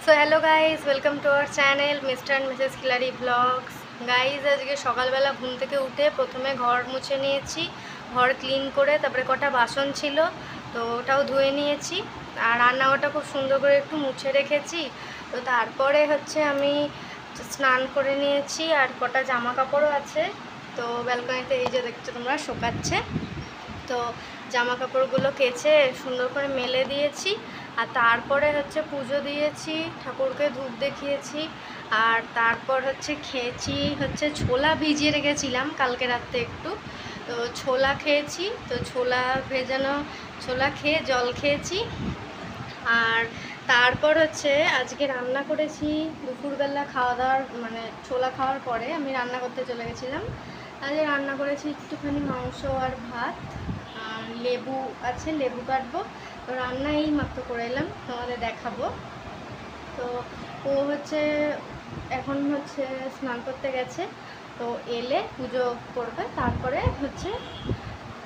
So hello guys, welcome to our channel Mr and Mrs Khilari blogs. Guys, আজকে সকালবেলা ঘুম থেকে উঠে প্রথমে ঘর মুছে নিয়েছি, ঘর ক্লিন করে তারপরে কটা বাসন ছিল তো ওটাও ধুয়ে নিয়েছি, আর রান্নাঘরটা খুব সুন্দর করে একটু মুছে রেখেছি। তো তারপরে আমি স্নান করে নিয়েছি, আর কটা জামা কাপড়ও আছে। তো ব্যালকনিতে এই যে দেখছো তোমরা শোকাচ্ছে, তো জামা কাপড়গুলো কেচে সুন্দর করে মেলে দিয়েছি। আর তারপরে পুজো দিয়েছি, ঠাকুরকে ধূপ দেখিয়েছি, আর তারপর খেয়েছি ছোলা ভিজিয়ে রেখেছিলাম কালকে রাত্রে একটু, তো ছোলা খেয়েছি। তো ছোলা ভেজানো ছোলা খেয়ে জল খেয়েছি। আর তারপর আজকে রান্না করেছি দুপুরবেলা, খাওয়া দাওয়ার মানে ছোলা খাওয়ার পরে আমি রান্না করতে চলে গেছিলাম। আজকে রান্না করেছি একটুখানি মাংস আর ভাত, আর লেবু আছে, লেবু কাটবো। তো রান্না এই মাত্র করে এলাম, তোমাদের দেখাবো। তো ও এখন স্নান করতে গেছে, তো এলে পুজো করবে, তারপরে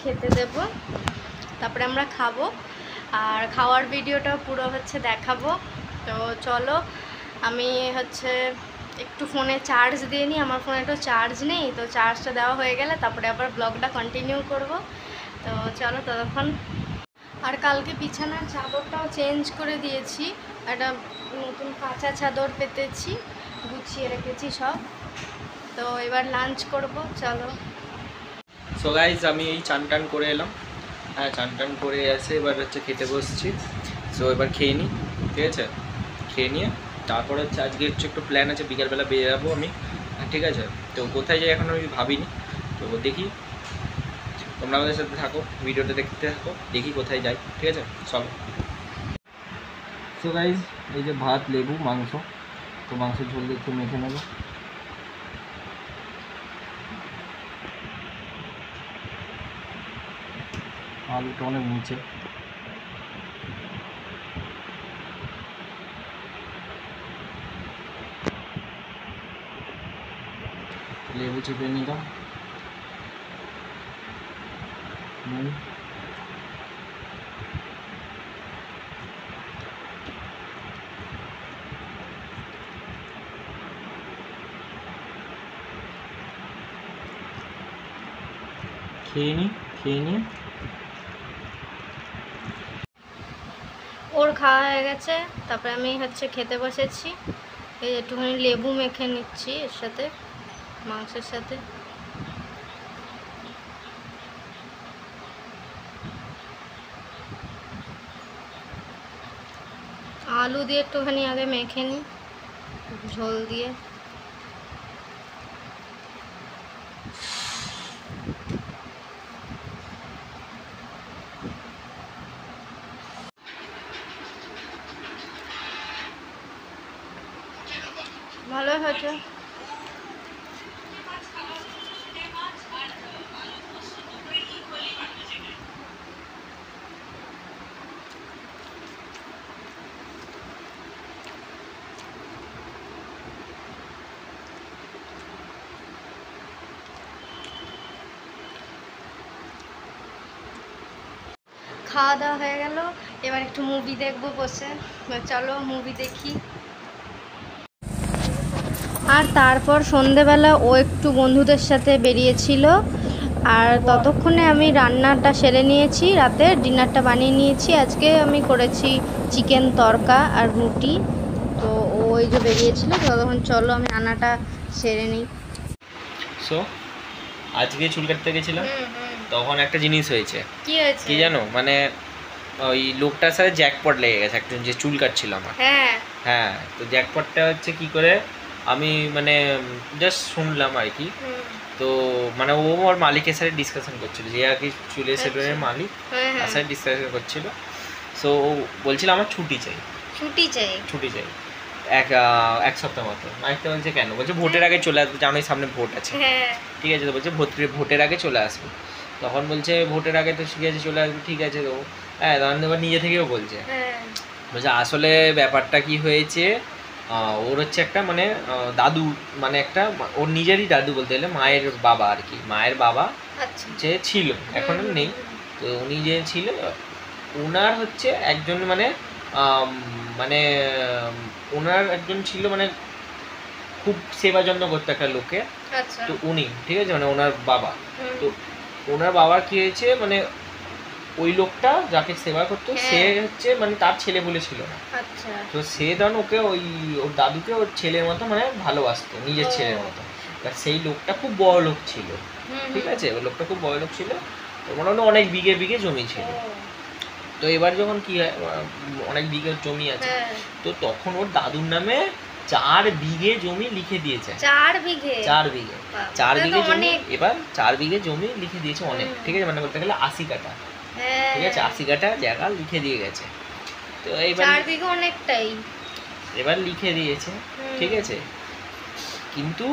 খেতে দেব, তারপরে আমরা খাবো। আর খাওয়ার ভিডিওটা পুরো দেখাবো। তো চলো, আমি একটু ফোনে চার্জ দিয়ে নিই, আমার ফোনে একটু চার্জ নেই, তো চার্জটা দেওয়া হয়ে গেলে তারপরে আবার ব্লগটা কন্টিনিউ করব। তো চলো ততক্ষণ। আর কালকে বিছানার চাদরটাও চেঞ্জ করে দিয়েছি, একটা নতুন কাঁচা চাদর পেতেছি, গুছিয়ে রেখেছি সব। তো এবার লাঞ্চ করব, চলো। সো গাইজ, আমি এই চান টান করে এলাম। হ্যাঁ, চান টান করে এসে এবার খেতে বসছি। সো এবার খেয়ে নিই, ঠিক আছে? খেয়ে নিয়ে তারপর আজকে একটু প্ল্যান আছে, বিকালবেলা বেরোবো আমি, ঠিক আছে? তো কোথায় যাই এখন আমি ভাবিনি, তো দেখি, তোমরা আমাদের সাথে থাকো, ভিডিওটা দেখতে থাকো, দেখি কোথায় যাই, ঠিক আছে? চলো। সো গাইজ, এই যে ভাত, লেবু, মাংস, তো মাংসের ঝোল একটু মেখে নেবো। আলুটা অনেক নিচে, লেবু চিপে নিলাম, নুন, খেয়ে নিয়ে ওর খাওয়া হয়ে গেছে, তারপরে আমি খেতে বসেছি। এই একটুখানি লেবু মেখে নিচ্ছি এর সাথে, মাংসের সাথে। আলু দিয়ে একটুখানি আগে মেখে নিই ঝোল দিয়ে। ভালো হয়েছে। খাওয়া দাওয়া হয়ে গেল, এবার একটু মুভি দেখবো বসে। চলো মুভি দেখি। আর তারপর সন্ধেবেলা ও একটু বন্ধুদের সাথে বেরিয়েছিল, আর ততক্ষণে আমি রান্নাটা সেরে নিয়েছি, রাতে ডিনারটা বানিয়ে নিয়েছি। আজকে আমি করেছি চিকেন তরকা আর রুটি। তো ওই যে বেরিয়েছিল, ততক্ষণ চলো আমি রান্নাটা সেরে নিই। সো আজকে চুল কাটতে গেছিলাম, তখন একটা জিনিস হয়েছে। কি জানো, মানে ওই লোকটার সাথে জ্যাকপট লেগে গেছে, একজন যে চুল কাটছিল আমার। হ্যাঁ, তো জ্যাকপটটা কি করে আমি মানে জাস্ট শুনলাম আর কি। তো মানে ও ওর মালিকের সাথে ডিসকাশন করছিল, যে আর কি চুলের সেলুনের মালিক, তার সাথে ডিসকাশন করছিল। সো ও বলছিল আমার ছুটি চাই। এক সপ্তাহ মতো। মাইকটা বলছে কেন? বলছে ভোটের আগে চলে আসবে, জানোই সামনে ভোট আছে, ঠিক আছে? তো বলছে ভোটের আগে চলে আসবে। তখন বলছে ভোটের আগে তো ঠিক আছে চলে আসবে, ঠিক আছে। তো হ্যাঁ, তখন এবার নিজে থেকেও বলছে আসলে ব্যাপারটা কি হয়েছে, ওর একটা মানে দাদু, মানে একটা ওর নিজেরই দাদু বলতে গেলে, মায়ের বাবা আর কি, মায়ের বাবা যে ছিল, এখন আর নেই। তো উনি যে ছিল, ওনার একজন মানে মানে ওনার একজন ছিল মানে খুব সেবা যত্ন করতো একটা লোকে। আচ্ছা। তো উনি ঠিক আছে মানে ওনার বাবা, হুম। তো ওনার বাবা কি হয়েছে মানে ওই লোকটা যাকে সেবা করতো সে হচ্ছে মানে তার ছেলে বলে ছিল না। আচ্ছা। তো সে তখন ওকে ওর দাদুকে ওর ছেলের মতো মানে ভালোবাসতো, নিজের ছেলের মতো। এবার সেই লোকটা খুব বড় লোক ছিল, ঠিক আছে, ওই লোকটা খুব বড় লোক ছিল, ওর মোটামুটি অনেক বিঘে বিঘে জমি ছিল। তো এবার যখন কি হয় অনেক বিঘে জমি আছে, তো তখন ওর দাদুর নামে 4 বিঘে জমি লিখে দিয়েছে। 4 বিঘে? 4 বিঘে, 4 বিঘে জমি। এবার 4 বিঘে জমি লিখে দিয়েছে অনেক, ঠিক আছে, মানে বলতে গেলে 80 কাঠা, ঠিক আছে, 80 কাঠা জায়গা লিখে দিয়ে গেছে। তো এইবার 4 বিঘে অনেকটাই, এবার লিখে দিয়েছে, ঠিক আছে, কিন্তু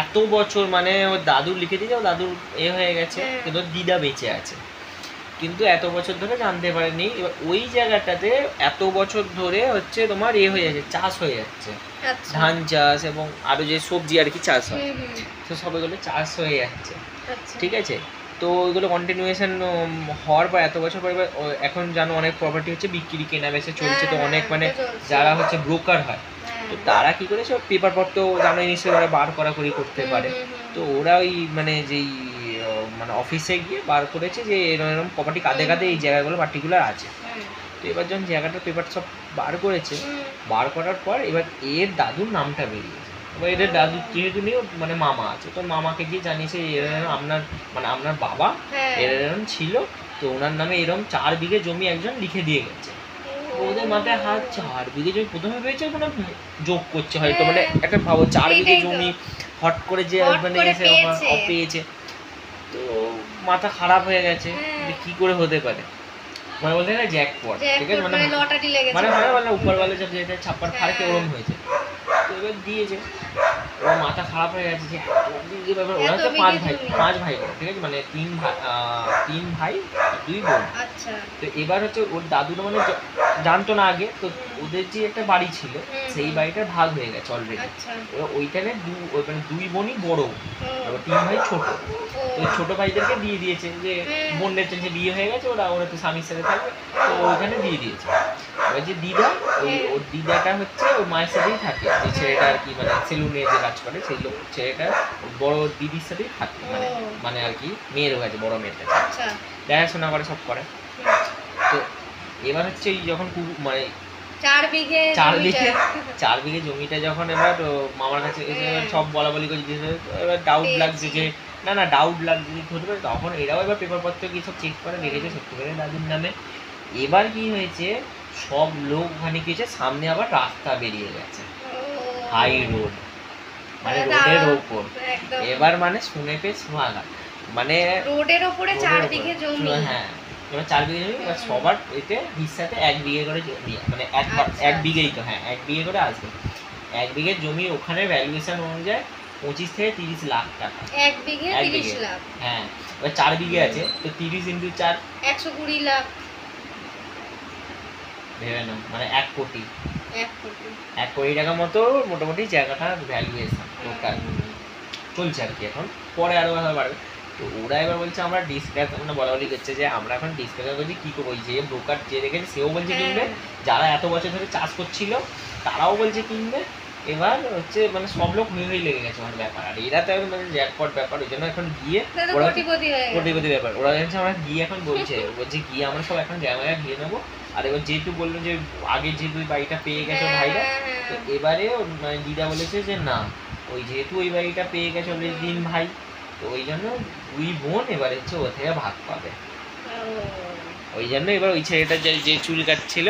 এত বছর মানে ওর দাদু লিখে দিয়েছে, ওর দাদুর হয়ে গেছে, কিন্তু ওর দিদা বেঁচে আছে, কিন্তু এত বছর ধরে জানতে পারেনি। এবার ওই জায়গাটাতে এত বছর ধরে হচ্ছে তোমার হয়ে যাচ্ছে, চাষ হয়ে যাচ্ছে, ধান চাষ এবং আরো যে সবজি আর কি চাষ হয়, তো সবগুলো চাষ হয়ে যাচ্ছে, ঠিক আছে। তো ওইগুলো কন্টিনিউয়েশন হওয়ার পর এত বছর পরে এখন জানো অনেক প্রপার্টি হচ্ছে বিক্রি কেনা বেচে চলছে, তো অনেক মানে যারা হচ্ছে ব্রোকার হয়, তো তারা কি করেছে পেপার পত্র জানো নিশ্চয়ই ওরা বার করাকরি করতে পারে, তো ওরা ওই মানে যেই মানে অফিসে গিয়ে বার করেছে যে এরকম এরকম প্রপার্টি কাঁধে কাঁধে এই জায়গাগুলো পার্টিকুলার আছে। তো এবার যখন জায়গাটার পেপার সব বার করেছে, বার করার পর এবার এর দাদুর নামটা বেরিয়েছে। এবার এদের দাদু যেহেতু নেই মানে মামা আছে, তো মামাকে গিয়ে জানিয়েছে এরকম আপনার মানে আপনার বাবা এরকম ছিল, তো ওনার নামে এরকম 4 বিঘে জমি একজন লিখে দিয়ে গেছে। ওদের মাথায় হাত, 4 বিঘে জমি প্রথমে পেয়েছে মানে যোগ করছে হয়তো, মানে একটা ভাবো 4 বিঘে জমি হট করে যে মানে পেয়েছে, তো মাথা খারাপ হয়ে গেছে কি করে হতে পারে, মানে বলতে না জ্যাকপট, ঠিক আছে, মানে লটারি লেগেছে, মানে মানে উপরওয়ালা যা যেটা ছাপ্পার ফারকে ওরম হয়েছে। তো এবার দিয়েছে, ওর মাথা খারাপ হয়ে গেছে যে ব্যাপার। ওরা তো 5 ভাই বোন, ঠিক আছে, মানে 3 ভাই 2 বোন। তো এবার হচ্ছে ওর দাদুর মানে জানতো না আগে, তো ওদের যে একটা বাড়ি ছিল সেই বাড়িটার ভাগ হয়ে গেছে অলরেডি। এবার ওইখানে মানে 2 বোনই বড়, এবার 3 ভাই ছোট। তো ছোট ভাইদেরকে দিয়ে দিয়েছে যে বোনদের যে বিয়ে হয়ে গেছে, ওরা তো স্বামীর সাথে থাকবে, তো ওইখানে দিয়ে দিয়েছে। এবার যে দিদা, ওর দিদাটা হচ্ছে ওর মায়ের সাথেই থাকে, যে ছেলেটা আর কি মানে সেলুনে যে কাজ করে সেই লোক ছেলেটা বড় দিদির সাথেই থাকে, মানে মানে আর কি মেয়ের কাছে, বড় মেয়ের কাছে দেখাশোনা করে, সব করে। তো এবার হচ্ছে যখন মানে 4 বিঘে জমিটা যখন এবার মামার কাছে এসে সব বলা বলি করে, এবার ডাউট লাগছে যে না ডাউট লাগছে যে হতে পারে, তখন এরাও এবার পেপার পত্র কি সব চেক করে দেখেছে সত্যি করে দাদুর নামে। এবার কি হয়েছে, সব লোক ওখানে কি হয়েছে, সামনে আবার রাস্তা বেরিয়ে গেছে, হাই রোড, মানে রোডের ওপর। এবার মানে শুনে পেয়ে সোহাগা, মানে রোডের ওপরে 4 বিঘে জমি, হ্যাঁ এবার 4 বিঘে জমি, এবার সবার এতে হিসাবে 1 বিঘে করে জমি, মানে 1 বিঘেই তো, হ্যাঁ 1 বিঘে করে আসবে। 1 বিঘে জমি ওখানে ভ্যালুয়েশন অনুযায়ী 25 থেকে 30 লাখ টাকা। 1 বিঘে 30 লাখ, হ্যাঁ। এবার 4 বিঘে আছে, তো 30 × 4 120 লাখ ভেবে নাও, মানে 1 কোটি, 1 কোটি টাকা মতো মোটামুটি জায়গাটার ভ্যালুয়েশন টোটাল চলছে আর কি। এখন পরে আরো ভালো বাড়বে। তো ওরা এবার বলছে আমরা ডিসকাস মানে বলা বলি করছে যে আমরা এখন ডিসকাস করছি কী করবো, যে ব্রোকার যে রেখেছে সেও বলছে কিনবে, যারা এত বছর ধরে চাষ করছিল তারাও বলছে কিনবে। এবার হচ্ছে মানে সব লোক হয়ে লেগে গেছে আমার ব্যাপার, আর এরা তো এখন মানে জ্যাকপট ব্যাপার, ওই জন্য এখন গিয়ে ওরা কোটিপতি ব্যাপার, ওরা জানছে আমরা গিয়ে এখন বলছে গিয়ে আমরা সব এখন জায়গায় গিয়ে নেবো। আর এবার যেহেতু বললো যে আগে যেহেতু বাড়িটা পেয়ে গেছে ভাইরা, তো এবারে মানে দিদা বলেছে যে না, ওই যেহেতু ওই বাড়িটা পেয়ে গেছে অলরেডি 3 ভাই, তো ওই জন্য 2 বোন এবার হচ্ছে ও থেকে ভাগ পাবে। ওই জন্য এবার ওই ছেলেটা যে চুল কাটছিল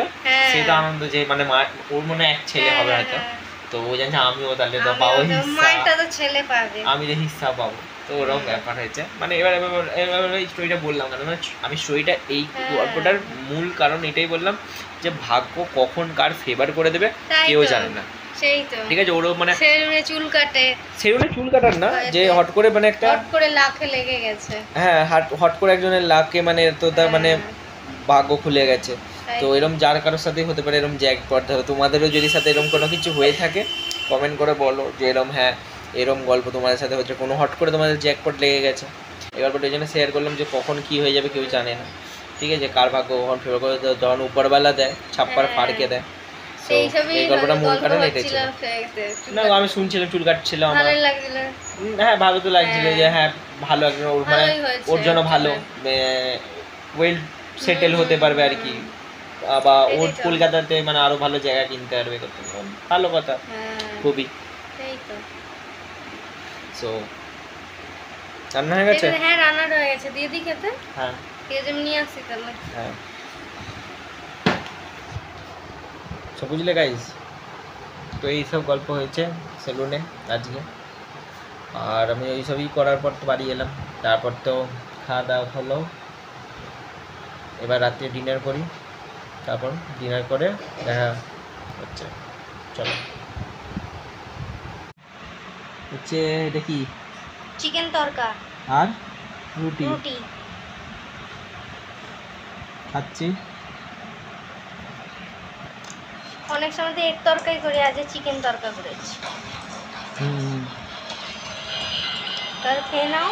সে তো আনন্দ, যে মানে ওর মনে এক ছেলে হবে হয়তো, তো ও জানছে আমিও তাহলে তো পাবো হিস্সা, আমি যে হিস্সা পাবো, তো ওরকম ব্যাপার হয়েছে। মানে এবার এই স্টোরিটা বললাম কেন, মানে আমি স্টোরিটা এই গল্পটার মূল কারণ এটাই বললাম যে ভাগ্য কখন কার ফেভার করে দেবে কেউ জানে না, ঠিক আছে। ওরও মানে সেলুনে চুল কাটার না, যে হট করে মানে একটা হট করে লাখে লেগে গেছে, হ্যাঁ হট করে একজনের লাখে মানে তো তার মানে ভাগ্য খুলে গেছে। তো এরকম যার কারোর সাথে হতে পারে এরকম জ্যাকপট। ধরো তোমাদেরও যদি সাথে এরকম কোনো কিছু হয়ে থাকে কমেন্ট করে বলো যে এরকম হ্যাঁ এরকম গল্প তোমাদের সাথে হচ্ছে, কোনো হট করে তোমাদের জ্যাকপট লেগে গেছে। এই গল্পটা এই জন্য শেয়ার করলাম যে কখন কী হয়ে যাবে কেউ জানে না, ঠিক আছে। কার ভাগ্য কখন ফেভার করে, যখন উপরবেলা দেয় ছাপ্পার ফাড়কে দেয় সেই হিসাবেই এই গল্পটা মূল গল্প কারণ এটাই ছিল। হচ্ছিল না আমি শুনছিলাম, চুল কাটছিলাম আমার, ভালোই লাগছিল। হ্যাঁ ভালো তো লাগছিল হ্যাঁ। যে হ্যাঁ ভালো একজন ওর মানে ভালোই হয়েছে ওর জন্য ভালো, actually। ওয়েল সেটেল হুম, হতে পারবে আর কি, বা ওর এটাই তো। কলকাতাতে মানে আরো ভালো জায়গা কিনতে পারবে, করতে পারবে। ভালো কথা হ্যাঁ খুবই। সেই তো। সো রান্না হয়ে গেছে? হ্যাঁ রান্নাটা হয়ে গেছে, দিয়ে দিই খেতে। হ্যাঁ পেঁয়াজ আমি নিয়ে আসি তাহলে। হ্যাঁ। সো বুঝলে গাইজ, তো এইসব গল্প হয়েছে সেলুনে আজকে, আর আমি এইসবই করার পর তো বাড়ি এলাম, তারপর তো খাওয়া দাওয়া হলো, এবার রাত্রে ডিনার করি, তারপর ডিনার করে দেখা হচ্ছে। চলো হচ্ছে এটা কি, চিকেন তরকা আর রুটি রুটি। খাচ্ছি। অনেক সময় তো এগ তরকারি করি, আজ চিকেন তরকা করেছি। হুম তাহলে খেয়ে নাও।